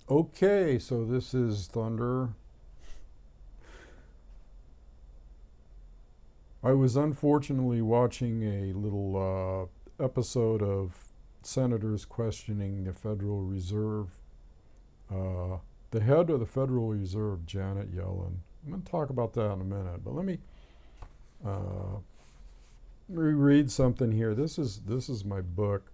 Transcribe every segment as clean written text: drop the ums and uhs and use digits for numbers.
Okay, so this is Thunder. I was unfortunately watching a little episode of senators questioning the Federal Reserve, uh, the head of the Federal Reserve, Janet Yellen. I'm going to talk about that in a minute, but let me uh, reread something here. This is my book.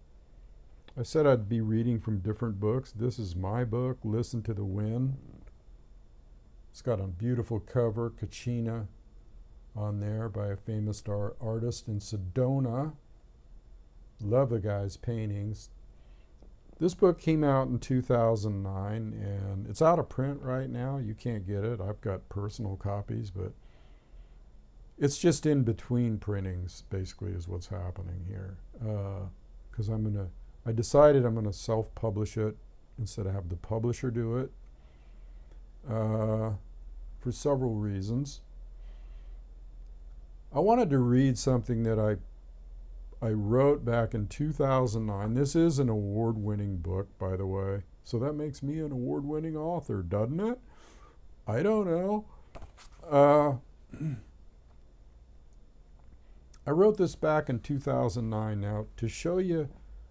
I said I'd be reading from different books. This is my book, Listen to the Wind. It's got a beautiful cover, Kachina, on there by a famous artist in Sedona. Love the guy's paintings. This book came out in 2009 and it's out of print right now. You can't get it. I've got personal copies, but it's just in between printings, basically, is what's happening here. Because I decided I'm gonna self-publish it instead of have the publisher do it, for several reasons. I wanted to read something that I wrote back in 2009. This is an award-winning book, by the way. So that makes me an award-winning author, doesn't it? I don't know. I wrote this back in 2009 now to show you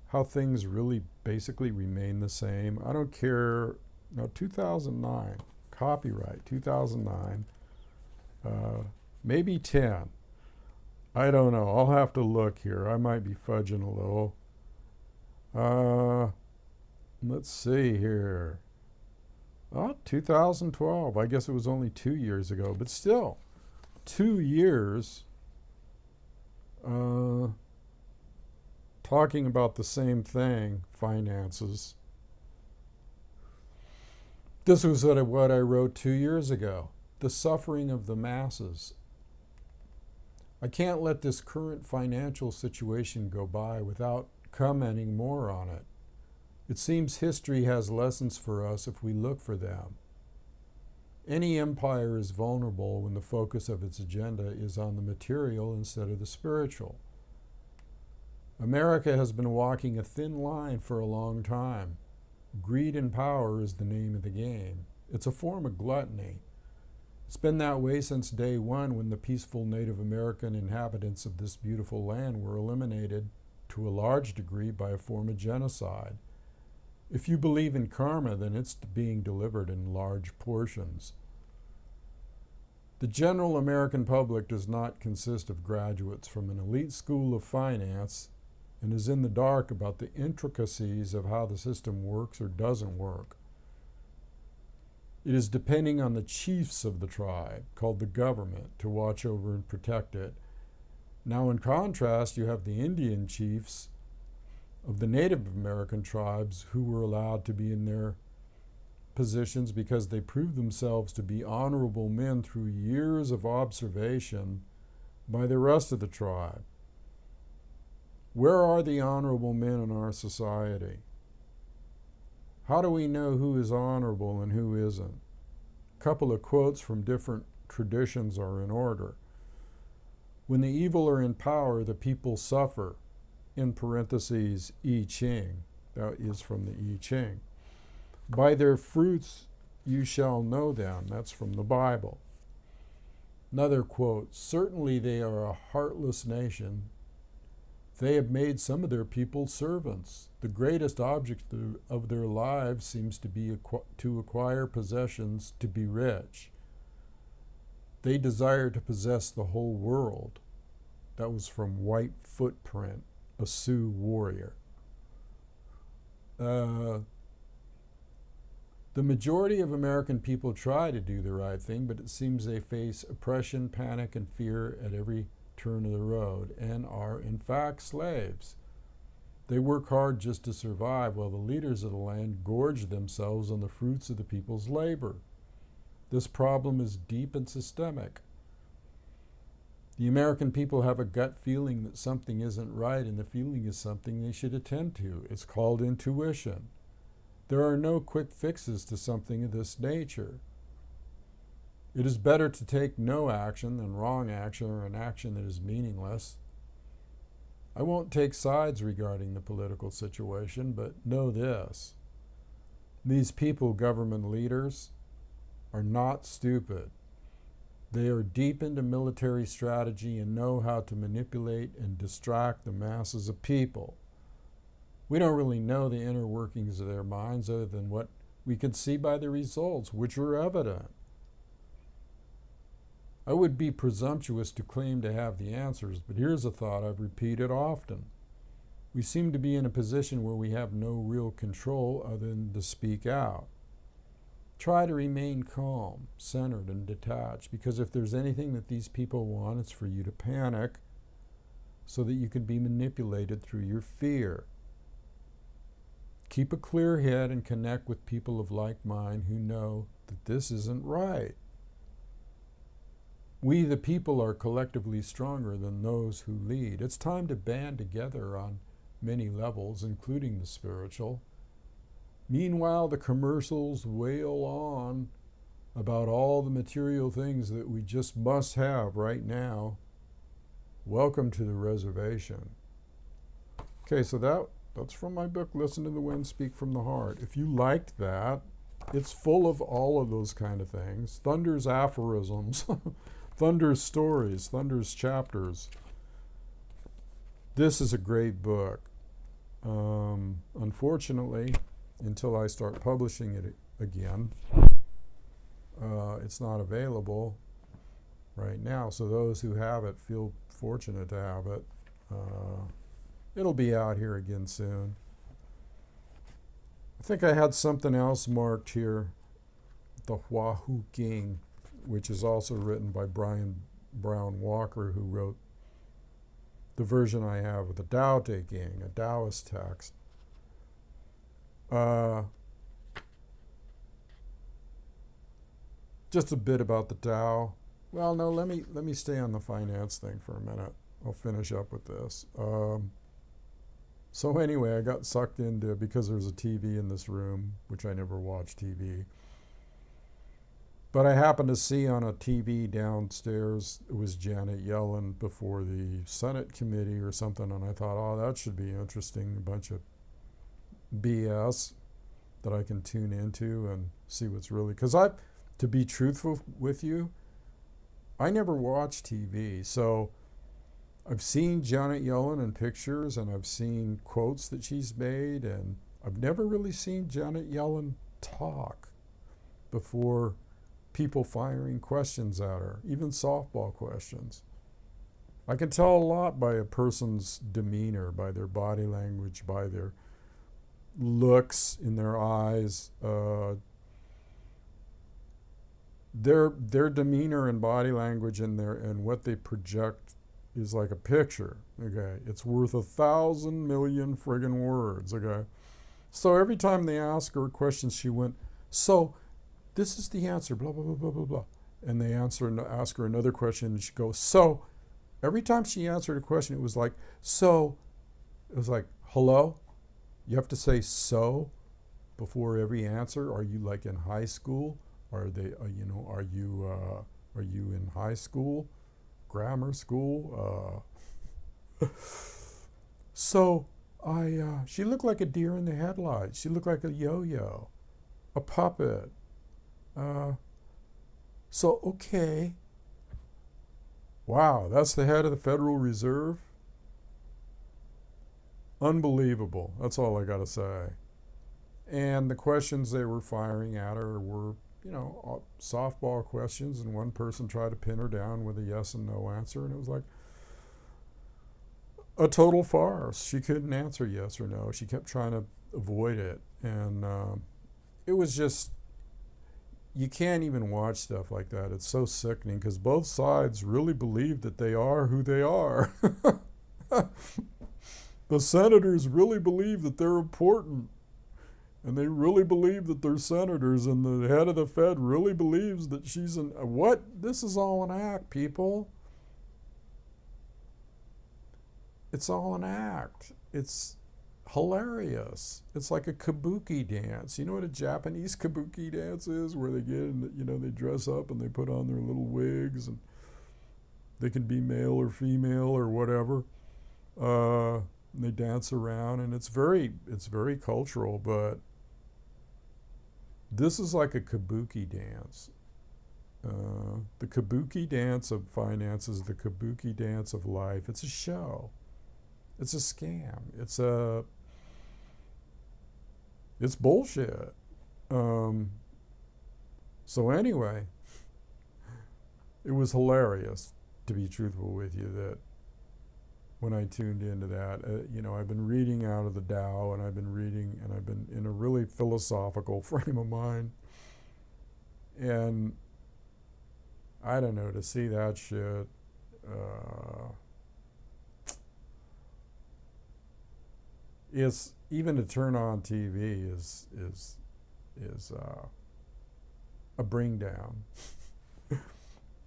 how things really basically remain the same. I don't care. Now, 2009, copyright, 2009, maybe 10. I don't know. I'll have to look here. I might be fudging a little. Let's see here. Oh, 2012. I guess it was only 2 years ago, but still, 2 years talking about the same thing, finances. This was what I wrote 2 years ago. The suffering of the masses. I can't let this current financial situation go by without commenting more on it. It seems history has lessons for us if we look for them. Any empire is vulnerable when the focus of its agenda is on the material instead of the spiritual. America has been walking a thin line for a long time. Greed and power is the name of the game. It's a form of gluttony. It's been that way since day one, when the peaceful Native American inhabitants of this beautiful land were eliminated to a large degree by a form of genocide. If you believe in karma, then it's being delivered in large portions. The general American public does not consist of graduates from an elite school of finance and is in the dark about the intricacies of how the system works or doesn't work. It is depending on the chiefs of the tribe, called the government, to watch over and protect it. Now, in contrast, you have the Indian chiefs of the Native American tribes who were allowed to be in their positions because they proved themselves to be honorable men through years of observation by the rest of the tribe. Where are the honorable men in our society? How do we know who is honorable and who isn't? A couple of quotes from different traditions are in order. When the evil are in power, the people suffer. In parentheses, I Ching. That is from the I Ching. By their fruits you shall know them. That's from the Bible. Another quote, certainly they are a heartless nation. They have made some of their people servants. The greatest object of their lives seems to be to acquire possessions, to be rich. They desire to possess the whole world. That was from White Footprint, a Sioux warrior. The majority of American people try to do the right thing, but it seems they face oppression, panic, and fear at every turn of the road and are in fact slaves. They work hard just to survive while the leaders of the land gorge themselves on the fruits of the people's labor. This problem is deep and systemic. The American people have a gut feeling that something isn't right, and the feeling is something they should attend to. It's called intuition. There are no quick fixes to something of this nature. It is better to take no action than wrong action, or an action that is meaningless. I won't take sides regarding the political situation, but know this. These people, government leaders, are not stupid. They are deep into military strategy and know how to manipulate and distract the masses of people. We don't really know the inner workings of their minds other than what we can see by the results, which are evident. I would be presumptuous to claim to have the answers, but here's a thought I've repeated often. We seem to be in a position where we have no real control other than to speak out. Try to remain calm, centered, and detached, because if there's anything that these people want, it's for you to panic so that you can be manipulated through your fear. Keep a clear head and connect with people of like mind who know that this isn't right. We, the people, are collectively stronger than those who lead. It's time to band together on many levels, including the spiritual. Meanwhile, the commercials wail on about all the material things that we just must have right now. Welcome to the reservation. Okay, so that's from my book, Listen to the Wind, Speak from the Heart. If you liked that, it's full of all of those kind of things. Thunder's aphorisms, Thunder's stories, Thunder's chapters. This is a great book. Unfortunately, until I start publishing it again, it's not available right now. So those who have it feel fortunate to have it. It'll be out here again soon. I think I had something else marked here, the Wahoo King, which is also written by Brian Brown Walker, who wrote the version I have of the Tao Te Ching, a Taoist text. Just a bit about the Tao. Well, no, let me stay on the finance thing for a minute. I'll finish up with this. So anyway, I got sucked into, because there's a TV in this room, which I never watch TV. But I happened to see on a TV downstairs, it was Janet Yellen before the Senate committee or something, and I thought, oh, that should be interesting, a bunch of BS that I can tune into and see what's really, because to be truthful with you, I never watch TV, so I've seen Janet Yellen in pictures, and I've seen quotes that she's made, and I've never really seen Janet Yellen talk before people firing questions at her, even softball questions. I can tell a lot by a person's demeanor, by their body language, by their looks in their eyes. Their demeanor and body language and what they project is like a picture. Okay, it's worth 1,000 million friggin' words. Okay, so every time they ask her questions, she went, so this is the answer, blah blah blah blah blah blah, and they ask her another question, and she goes, so. Every time she answered a question, it was like, so. It was like, hello. You have to say so before every answer. Are you like in high school? Are you in high school, grammar school? So she looked like a deer in the headlights. She looked like a yo-yo, a puppet. So okay. Wow, that's the head of the Federal Reserve? Unbelievable. That's all I got to say. And the questions they were firing at her were, softball questions, and one person tried to pin her down with a yes and no answer, and it was like a total farce. She couldn't answer yes or no. She kept trying to avoid it, and it was just, you can't even watch stuff like that. It's so sickening because both sides really believe that they are who they are. The senators really believe that they're important, and they really believe that they're senators, and the head of the Fed really believes that she's what? This is all an act, people. It's all an act. It's hilarious. It's like a Kabuki dance. You know what a Japanese Kabuki dance is, where they get in, they dress up and they put on their little wigs, and they can be male or female or whatever. And they dance around, and it's very cultural, but This is like a kabuki dance. The kabuki dance of finance is the kabuki dance of life. It's a show. It's a scam. It's bullshit. So anyway, it was hilarious, to be truthful with you, that when I tuned into that, I've been reading out of the Tao, and I've been in a really philosophical frame of mind. And I don't know, to see that shit, is, even to turn on TV is a bring down.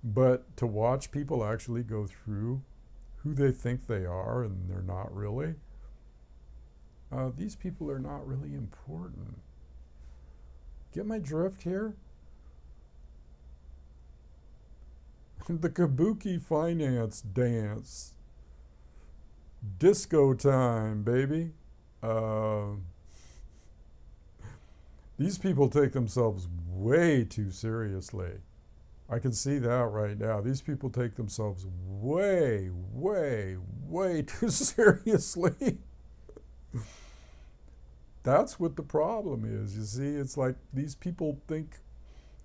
But to watch people actually go through who they think they are and they're not really, these people are not really important. Get my drift here? The kabuki finance dance. Disco time, baby. These people take themselves way too seriously. I can see that right now. These people take themselves way, way, way too seriously. That's what the problem is. You see, it's like these people think,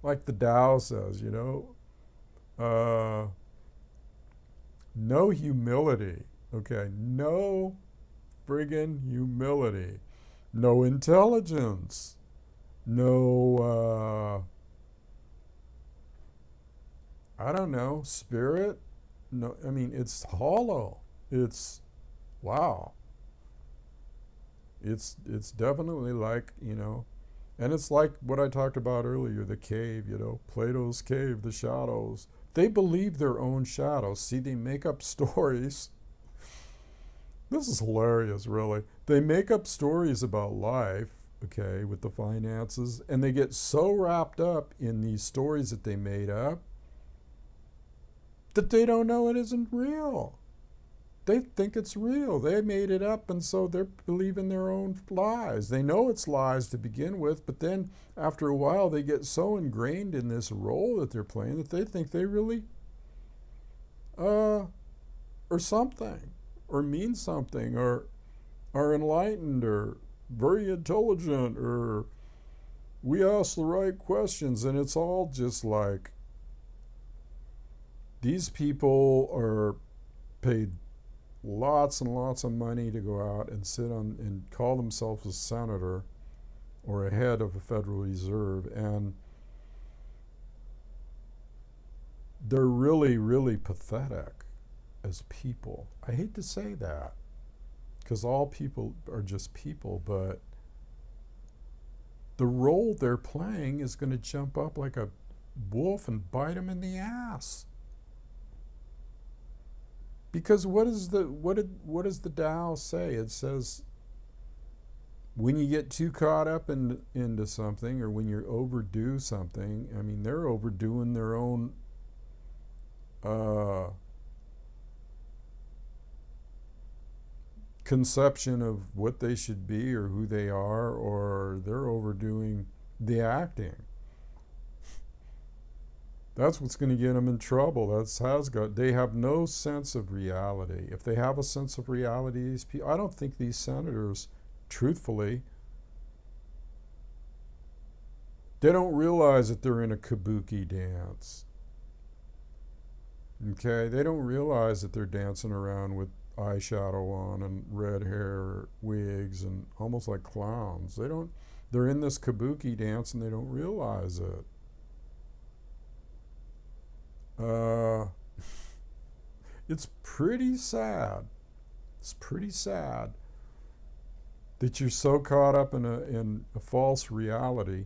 like the Tao says, no humility. Okay, no friggin' humility. No intelligence. No, I don't know, spirit. No, I mean, it's hollow. It's, wow. It's definitely like, and it's like what I talked about earlier, the cave, Plato's cave, the shadows. They believe their own shadows. See, they make up stories. This is hilarious, really. They make up stories about life, okay, with the finances, and they get so wrapped up in these stories that they made up that they don't know it isn't real. They think it's real. They made it up, and so they're believing their own lies. They know it's lies to begin with, but then after a while they get so ingrained in this role that they're playing that they think they really are something, or mean something, or are enlightened, or very intelligent, or we ask the right questions. And it's all just like, these people are paid lots and lots of money to go out and sit on and call themselves a senator or a head of a Federal Reserve, and they're really, really pathetic as people. I hate to say that, because all people are just people, but the role they're playing is going to jump up like a wolf and bite them in the ass. Because what does the Tao say? It says, when you get too caught up into something, or when you overdo something, I mean, they're overdoing their own conception of what they should be or who they are, or they're overdoing the acting. That's what's going to get them in trouble. They have no sense of reality. If they have a sense of reality, these people, I don't think these senators, truthfully, they don't realize that they're in a kabuki dance. Okay? They don't realize that they're dancing around with eyeshadow on and red hair, wigs, and almost like clowns. They're in this kabuki dance and they don't realize it. It's pretty sad. It's pretty sad that you're so caught up in a false reality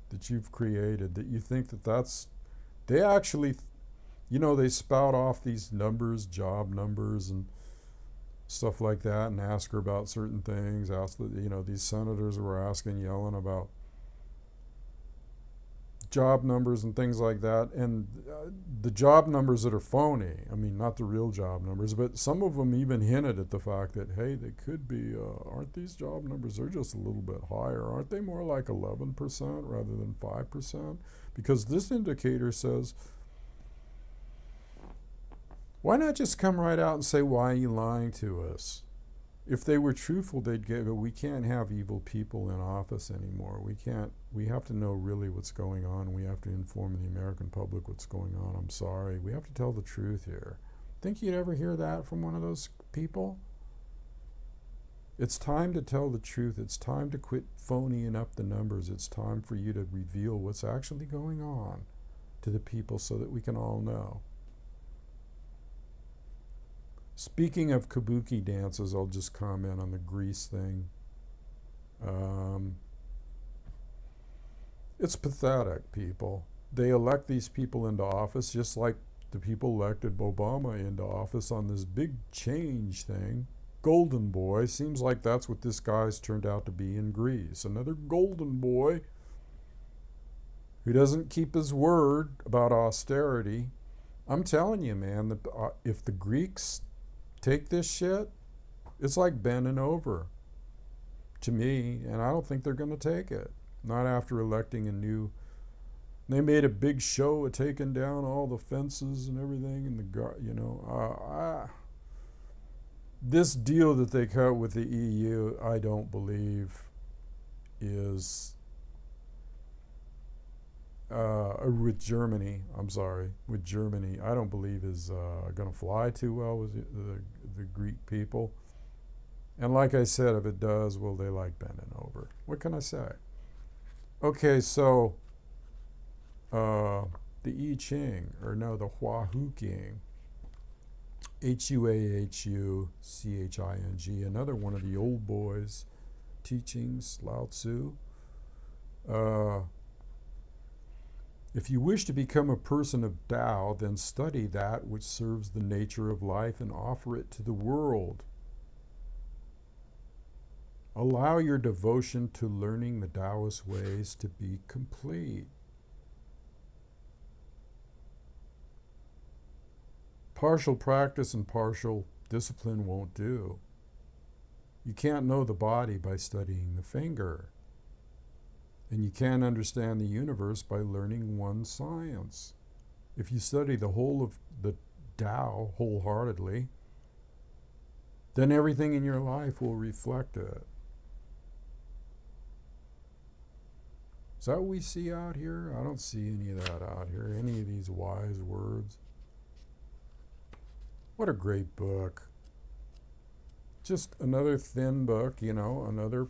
that you've created that you think that's. They actually, they spout off these numbers, job numbers, and stuff like that, and ask her about certain things. These senators were asking Yellen about job numbers and things like that, and the job numbers that are phony, I mean, not the real job numbers, but some of them even hinted at the fact that, hey, they could be, aren't these job numbers, they're just a little bit higher. Aren't they more like 11% rather than 5%? Because this indicator says, why not just come right out and say, why are you lying to us? If they were truthful, they'd give it. We can't have evil people in office anymore. We have to know really what's going on. We have to inform the American public what's going on. I'm sorry. We have to tell the truth here. Think you'd ever hear that from one of those people? It's time to tell the truth. It's time to quit phoning up the numbers. It's time for you to reveal what's actually going on to the people so that we can all know. Speaking of Kabuki dances, I'll just comment on the Greece thing. It's pathetic, people. They elect these people into office just like the people elected Obama into office on this big change thing. Golden boy. Seems like that's what this guy's turned out to be in Greece. Another golden boy who doesn't keep his word about austerity. I'm telling you, man, that if the Greeks take this shit, it's like bending over to me, and I don't think they're going to take it. Not after electing a new. They made a big show of taking down all the fences and everything, and this deal that they cut with the EU, I don't believe is with Germany. I'm sorry, with Germany, I don't believe is going to fly too well with the Greek people. And like I said, if it does, well, they like bending over. What can I say? Okay, so the I Ching, or no, the Hua Hu King, Huahuching, another one of the old boys' teachings, Lao Tzu. If you wish to become a person of Tao, then study that which serves the nature of life and offer it to the world. Allow your devotion to learning the Taoist ways to be complete. Partial practice and partial discipline won't do. You can't know the body by studying the finger. And you can't understand the universe by learning one science. If you study the whole of the Tao wholeheartedly, then everything in your life will reflect it. Is that what we see out here? I don't see any of that out here, any of these wise words. What a great book. Just another thin book, another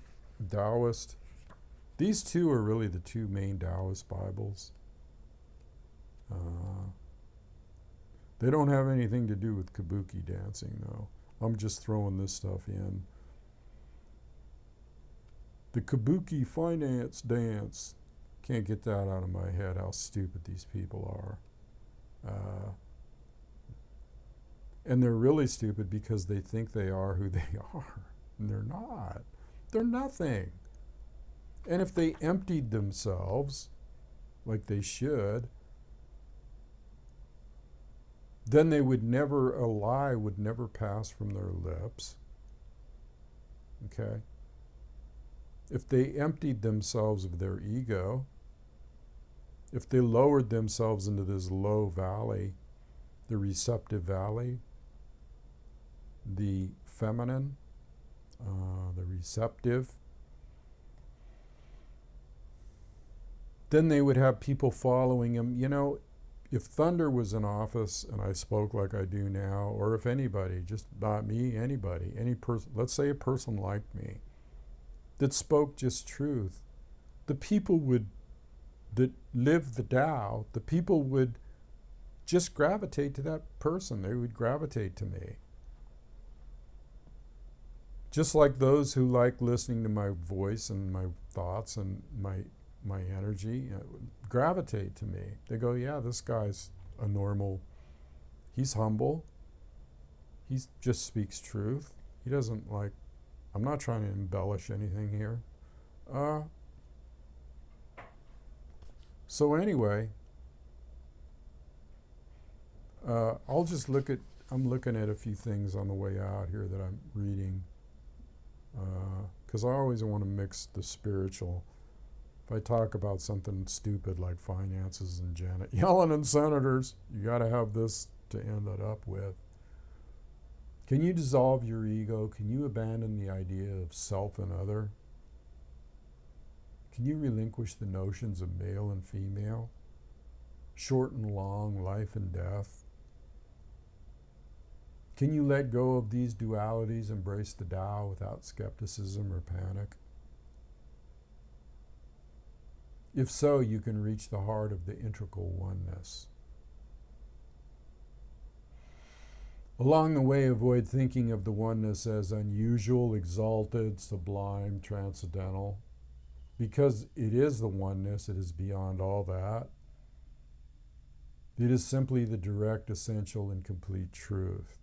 Taoist. These two are really the two main Taoist Bibles. They don't have anything to do with Kabuki dancing, though. I'm just throwing this stuff in. The Kabuki finance dance. Can't get that out of my head, how stupid these people are. And they're really stupid because they think they are who they are. And they're not. They're nothing. And if they emptied themselves, like they should, then a lie would never pass from their lips. Okay? If they emptied themselves of their ego, if they lowered themselves into this low valley, the receptive valley, the feminine, the receptive, then they would have people following him. If Thunder was in office and I spoke like I do now, or if anybody, just not me, anybody, any person, let's say a person like me, that spoke just truth, the people that live the Tao, the people would just gravitate to that person. They would gravitate to me. Just like those who like listening to my voice and my thoughts and my energy, gravitate to me. They go, yeah, this guy's a normal, he's humble, he just speaks truth. He doesn't I'm not trying to embellish anything here. So anyway, I'm looking at a few things on the way out here that I'm reading, because I always want to mix the spiritual. If I talk about something stupid like finances and Janet Yellen and senators, you got to have this to end it up with. Can you dissolve your ego? Can you abandon the idea of self and other? Can you relinquish the notions of male and female, short and long, life and death? Can you let go of these dualities, embrace the Tao without skepticism or panic? If so, you can reach the heart of the integral oneness. Along the way, avoid thinking of the oneness as unusual, exalted, sublime, transcendental. Because it is the oneness, it is beyond all that. It is simply the direct, essential, and complete truth.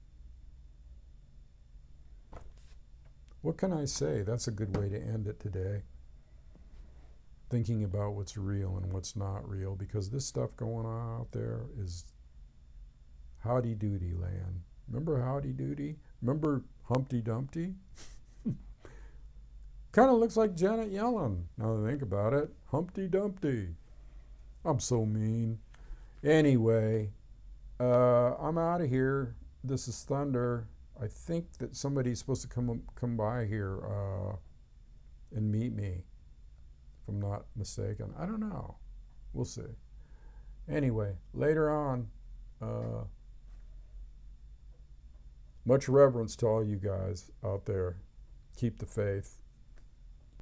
What can I say? That's a good way to end it today. Thinking about what's real and what's not real, because this stuff going on out there is howdy doody land. Remember Howdy Doody? Remember Humpty Dumpty? Kind of looks like Janet Yellen, now that I think about it. Humpty Dumpty. I'm so mean. Anyway, I'm out of here. This is Thunder. I think that somebody's supposed to come by here and meet me, if I'm not mistaken. I don't know. We'll see. Anyway, later on, much reverence to all you guys out there. Keep the faith.